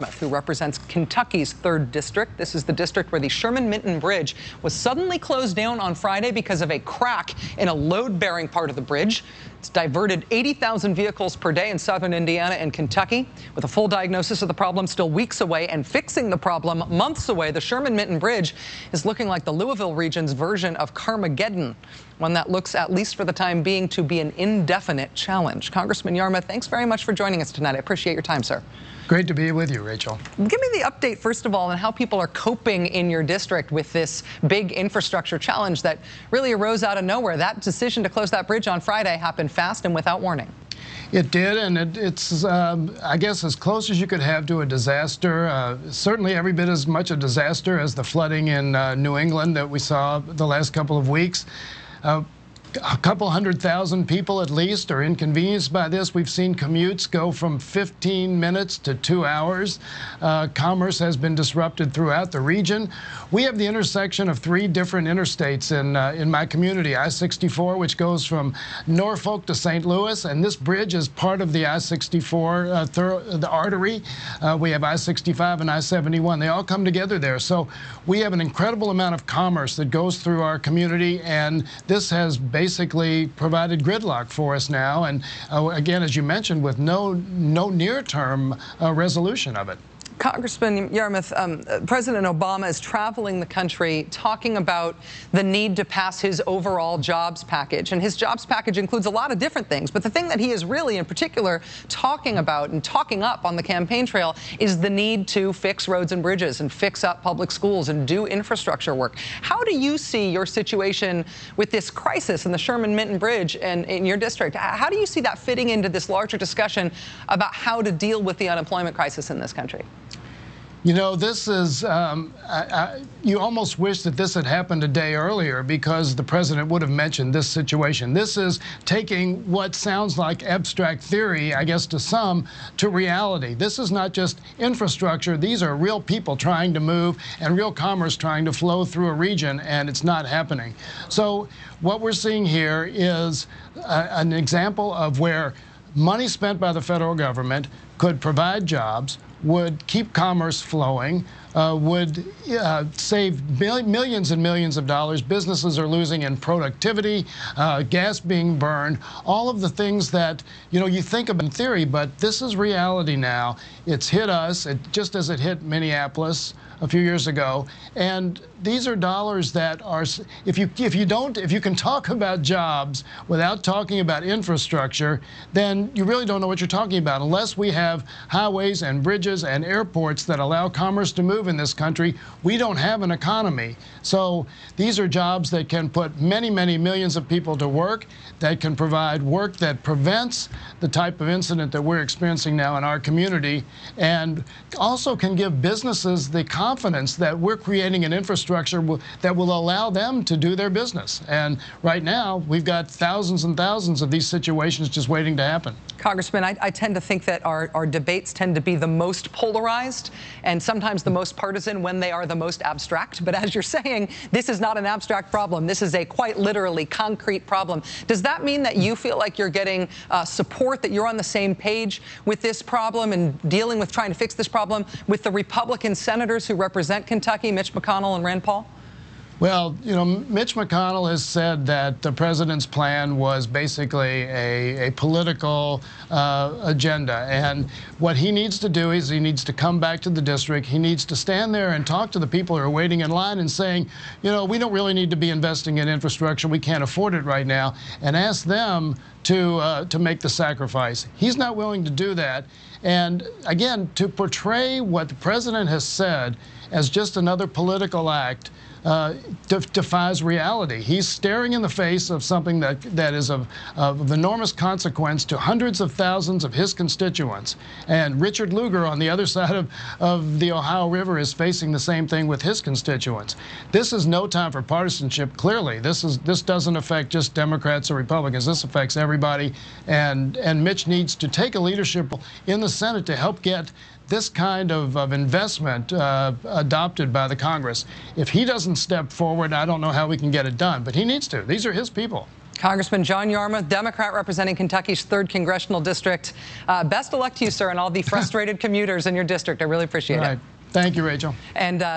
Yarmuth, who represents Kentucky's 3rd district. This is the district where the Sherman Minton Bridge was suddenly closed down on Friday because of a crack in a load-bearing part of the bridge. It's diverted 80,000 vehicles per day in southern Indiana and Kentucky. With a full diagnosis of the problem still weeks away and fixing the problem months away, the Sherman Minton Bridge is looking like the Louisville region's version of Carmageddon, one that looks, at least for the time being, to be an indefinite challenge. Congressman Yarmuth, thanks very much for joining us tonight. I appreciate your time, sir. Great to be with you, Rachel. Give me the update, first of all, on how people are coping in your district with this big infrastructure challenge that really arose out of nowhere. That decision to close that bridge on Friday happened fast and without warning. It did, and it's, I guess, as close as you could have to a disaster. Certainly every bit as much a disaster as the flooding in New England that we saw the last couple of weeks. A couple 100,000 people at least are inconvenienced by this. We've seen commutes go from 15 minutes to 2 hours. Commerce has been disrupted throughout the region. We have the intersection of 3 different interstates in my community. I-64, which goes from Norfolk to St. Louis, and this bridge is part of the I-64 the artery. We have I-65 and I-71. They all come together there. So we have an incredible amount of commerce that goes through our community, and this has basically provided gridlock for us now, and again, as you mentioned, with no near-term resolution of it. Congressman Yarmuth, President Obama is traveling the country talking about the need to pass his overall jobs package. And his jobs package includes a lot of different things. But the thing that he is really, in particular, talking about and talking up on the campaign trail is the need to fix roads and bridges and fix up public schools and do infrastructure work. How do you see your situation with this crisis in the Sherman Minton Bridge and in your district? How do you see that fitting into this larger discussion about how to deal with the unemployment crisis in this country? You know, this is, you almost wish that this had happened a day earlier because the president would have mentioned this situation. This is taking what sounds like abstract theory, I guess to some, to reality. This is not just infrastructure. These are real people trying to move and real commerce trying to flow through a region, and it's not happening. So what we're seeing here is an example of where money spent by the federal government could provide jobs, would keep commerce flowing, would save millions and millions of dollars. Businesses are losing in productivity, gas being burned, all of the things that, you know, you think of in theory, but this is reality now. It's hit us, just as it hit Minneapolis a few years ago, and these are dollars that are, if you can talk about jobs without talking about infrastructure, then you really don't know what you're talking about. Unless we have highways and bridges and airports that allow commerce to move in this country, we don't have an economy. So these are jobs that can put many, many millions of people to work, that can provide work that prevents the type of incident that we're experiencing now in our community, and also can give businesses the confidence that we're creating an infrastructure that will allow them to do their business. And right now, we've got thousands and thousands of these situations just waiting to happen. Congressman, I tend to think that our debates tend to be the most polarized and sometimes the most partisan when they are the most abstract. But as you're saying, this is not an abstract problem. This is a quite literally concrete problem. Does that mean that you feel like you're getting support, that you're on the same page with this problem and dealing with trying to fix this problem with the Republican senators who represent Kentucky, Mitch McConnell and Rand Paul? Well, you know, Mitch McConnell has said that the president's plan was basically a political agenda. And what he needs to do is he needs to come back to the district. He needs to stand there and talk to the people who are waiting in line and saying, you know, we don't really need to be investing in infrastructure. We can't afford it right now. And ask them to make the sacrifice. He's not willing to do that. And again, to portray what the president has said as just another political act defies reality. He's staring in the face of something that is of enormous consequence to hundreds of thousands of his constituents. And Richard Lugar on the other side of the Ohio River is facing the same thing with his constituents. This is no time for partisanship, clearly. This doesn't affect just Democrats or Republicans. This affects everybody. And Mitch needs to take a leadership in the Senate to help get this kind of investment adopted by the Congress. If he doesn't step forward, I don't know how we can get it done, but he needs to. These are his people. Congressman John Yarmuth, Democrat representing Kentucky's 3rd Congressional District. Best of luck to you, sir, and all the frustrated commuters in your district. I really appreciate it. Thank you, Rachel. And